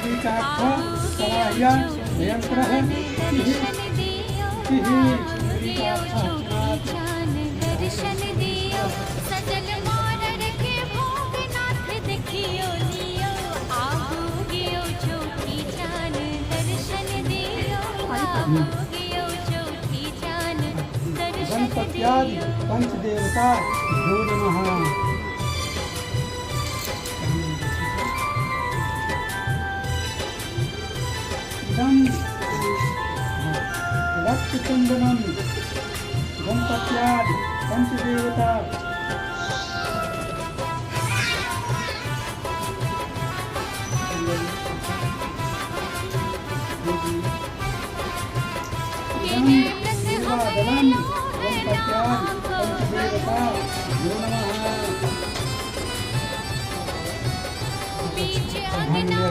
श्रीकार्थ सलाह्य यंत्रः दर्शन दियो सजल मानर के भोगनाथ देखियो लियो आओ गियो चौकी चान दर्शन दियो आओ गियो चौकी चान दर्शन गणपत्यादि दियो पंचदेवता भ्यो नमः। इदं रक्तचन्दनं गणपत्यादि पंचदेवता सेवादलं गणपत्यादि पंचदेवता भ्यो नमः। बीच अंगना